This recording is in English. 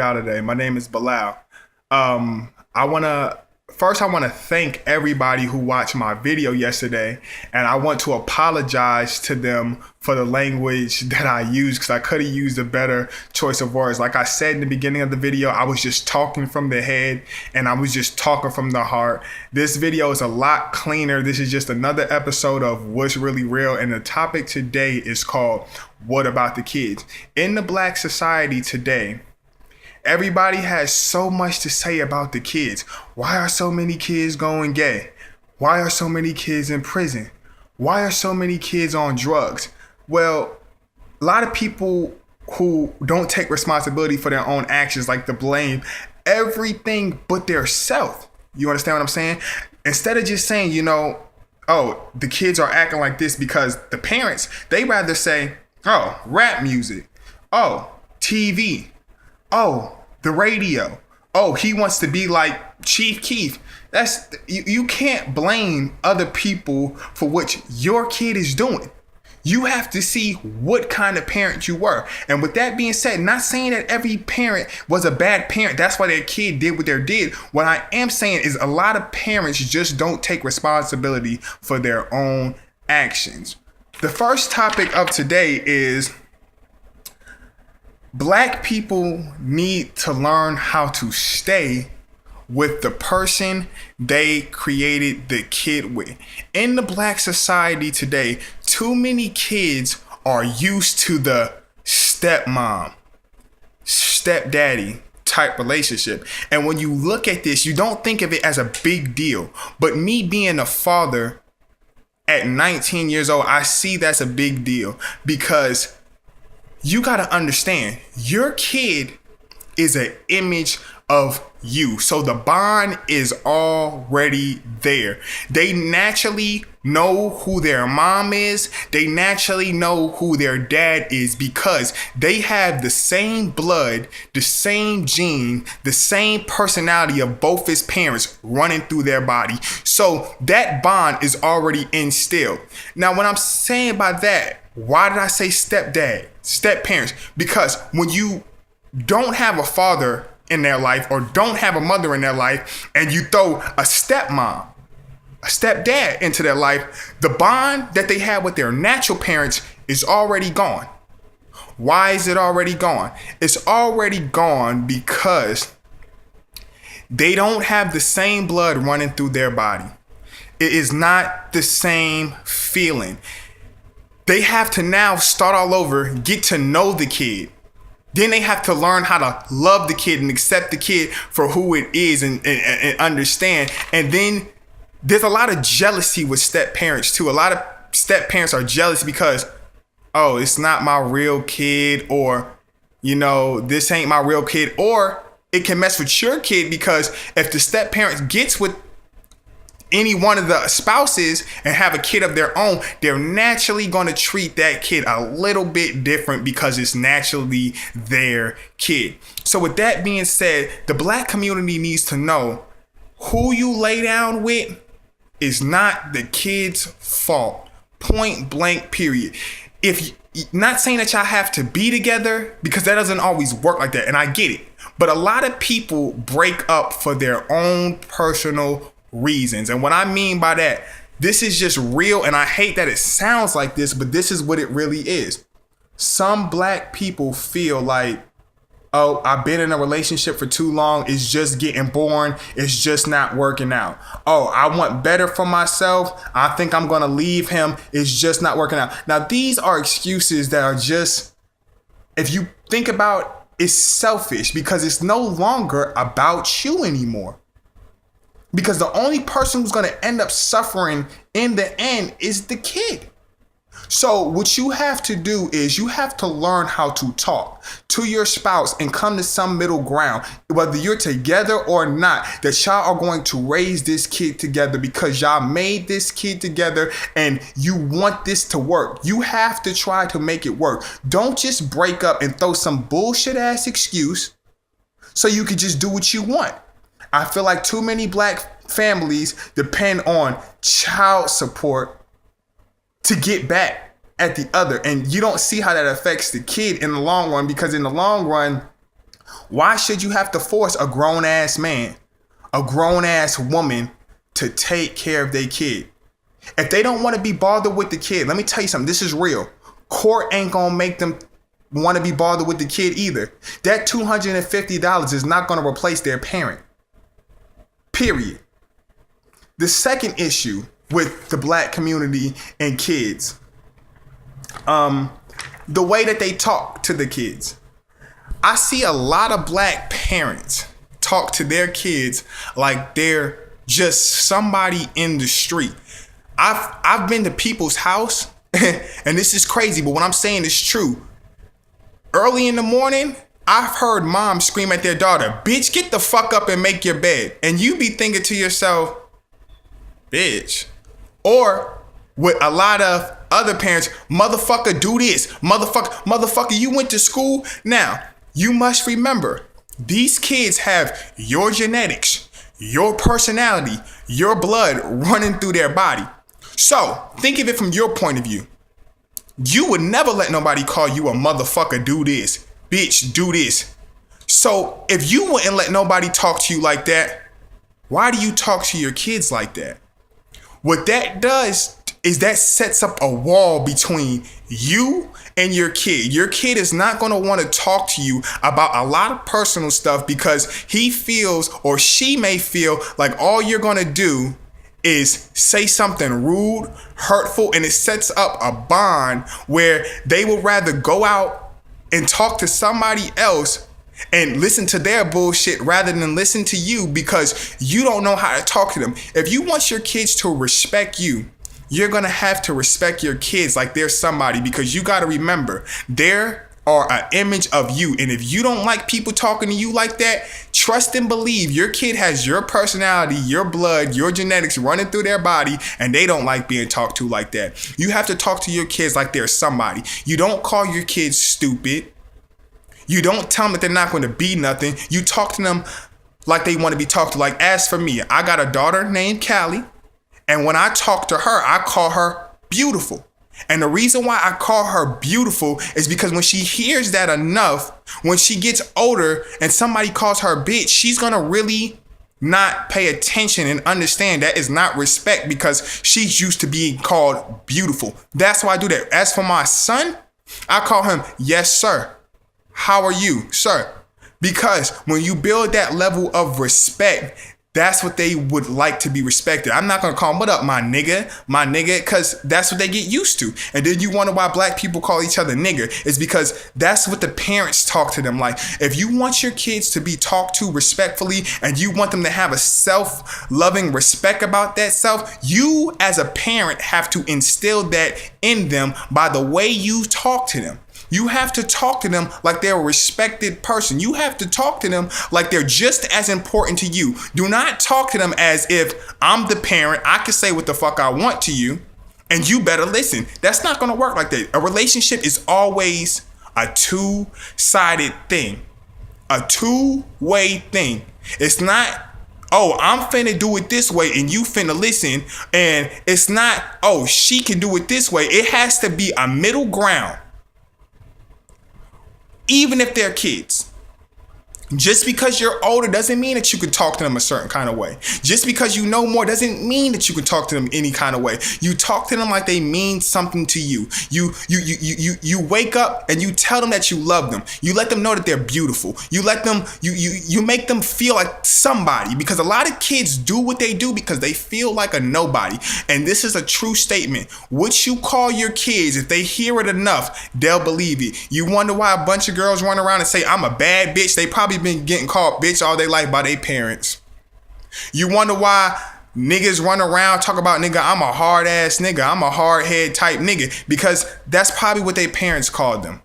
Y'all today. My name is Bilal. I want to thank everybody who watched my video yesterday, and I want to apologize to them for the language that I used because I could have used a better choice of words. Like I said in the beginning of the video, I was just talking from the head and I was just talking from the heart. This video is a lot cleaner. This is just another episode of What's Really Real, and the topic today is called What About the Kids? In the Black society today, everybody has so much to say about the kids. Why are so many kids going gay? Why are so many kids in prison? Why are so many kids on drugs? Well, a lot of people who don't take responsibility for their own actions like to blame everything but their self. You understand what I'm saying? Instead of just saying, oh, the kids are acting like this because the parents, they rather say, oh, rap music. Oh, TV. Oh, the radio. Oh, he wants to be like Chief Keef. You can't blame other people for what your kid is doing. You have to see what kind of parent you were. And with that being said, not saying that every parent was a bad parent. That's why their kid did what they did. What I am saying is a lot of parents just don't take responsibility for their own actions. The first topic of today is Black people need to learn how to stay with the person they created the kid with. In the Black society today, too many kids are used to the stepmom, stepdaddy type relationship. And when you look at this, you don't think of it as a big deal. But me being a father at 19 years old, I see that's a big deal because you got to understand, your kid is an image of you. So the bond is already there. They naturally know who their mom is. They naturally know who their dad is because they have the same blood, the same gene, the same personality of both his parents running through their body. So that bond is already instilled. Now, when I'm saying by that, why did I say stepdad, step parents? Because when you don't have a father in their life or don't have a mother in their life and you throw a stepmom, a stepdad into their life, the bond that they have with their natural parents is already gone. Why is it already gone? It's already gone because they don't have the same blood running through their body. It is not the same feeling. They have to now start all over, get to know the kid. Then they have to learn how to love the kid and accept the kid for who it is and understand. And then there's a lot of jealousy with step parents too. A lot of step parents are jealous because, oh, it's not my real kid, or, this ain't my real kid. Or it can mess with your kid because if the step parent gets with any one of the spouses and have a kid of their own, they're naturally going to treat that kid a little bit different because it's naturally their kid. So with that being said, the Black community needs to know who you lay down with is not the kid's fault. Point blank, period. Not saying that y'all have to be together because that doesn't always work like that. And I get it. But a lot of people break up for their own personal reasons. And what I mean by that, this is just real, and I hate that it sounds like this, but this is what it really is. Some Black people feel like, oh, I've been in a relationship for too long, it's just getting boring, it's just not working out. Oh, I want better for myself, I think I'm gonna leave him, it's just not working out. Now, these are excuses that are just, if you think about, it's selfish because it's no longer about you anymore. Because the only person who's going to end up suffering in the end is the kid. So what you have to do is you have to learn how to talk to your spouse and come to some middle ground, whether you're together or not, that y'all are going to raise this kid together because y'all made this kid together and you want this to work. You have to try to make it work. Don't just break up and throw some bullshit ass excuse so you can just do what you want. I feel like too many Black families depend on child support to get back at the other. And you don't see how that affects the kid in the long run, because in the long run, Why should you have to force a grown ass man, a grown ass woman to take care of their kid? If they don't want to be bothered with the kid, let me tell you something. This is real. Court ain't going to make them want to be bothered with the kid either. That $250 is not going to replace their parent. Period. The second issue with the black community and kids, the way that they talk to the kids. I see a lot of black parents talk to their kids like they're just somebody in the street. I've been to people's house, and this is crazy, but what I'm saying is true. Early in the morning, I've heard moms scream at their daughter, "Bitch, get the fuck up and make your bed." And you be thinking to yourself, bitch. Or with a lot of other parents, "Motherfucker, do this. Motherfucker, you went to school." Now, you must remember, these kids have your genetics, your personality, your blood running through their body. So, think of it from your point of view. You would never let nobody call you a motherfucker, "Do this. Bitch, do this." So, if you wouldn't let nobody talk to you like that, why do you talk to your kids like that? What that does is that sets up a wall between you and your kid. Your kid is not going to want to talk to you about a lot of personal stuff because he feels, or she may feel, like all you're going to do is say something rude, hurtful, and it sets up a bond where they would rather go out and talk to somebody else and listen to their bullshit rather than listen to you because you don't know how to talk to them. If you want your kids to respect you, you're going to have to respect your kids like they're somebody, because you got to remember, there are an image of you. And if you don't like people talking to you like that, trust and believe your kid has your personality, your blood, your genetics running through their body, and they don't like being talked to like that. You have to talk to your kids like they're somebody. You don't call your kids stupid. You don't tell them that they're not going to be nothing. You talk to them like they want to be talked to. Like, as for me, I got a daughter named Callie, and when I talk to her, I call her beautiful. And the reason why I call her beautiful is because when she hears that enough, when she gets older and somebody calls her bitch, she's going to really not pay attention and understand that is not respect because she's used to being called beautiful. That's why I do that. As for my son, I call him yes, sir. How are you, sir? Because when you build that level of respect, that's what they would like to be respected. I'm not going to call them, "What up, my nigga," because that's what they get used to. And then you wonder why black people call each other nigger. It's because that's what the parents talk to them like. If you want your kids to be talked to respectfully and you want them to have a self-loving respect about that self, you as a parent have to instill that in them by the way you talk to them. You have to talk to them like they're a respected person. You have to talk to them like they're just as important to you. Do not talk to them as if I'm the parent. I can say what the fuck I want to you and you better listen. That's not going to work like that. A relationship is always a two-sided thing, a two-way thing. It's not, "Oh, I'm finna do it this way and you finna listen." And it's not, "Oh, she can do it this way." It has to be a middle ground. Even if they're kids. Just because you're older doesn't mean that you can talk to them a certain kind of way. Just because you know more doesn't mean that you can talk to them any kind of way. You talk to them like they mean something to you. You wake up and you tell them that you love them. You let them know that they're beautiful. You let them, you make them feel like somebody, because a lot of kids do what they do because they feel like a nobody. And this is a true statement. What you call your kids, if they hear it enough, they'll believe it. You wonder why a bunch of girls run around and say, "I'm a bad bitch." They probably been getting called bitch all their life by their parents. You wonder why niggas run around talk about, "Nigga, I'm a hard ass nigga. I'm a hard head type nigga," because that's probably what their parents called them.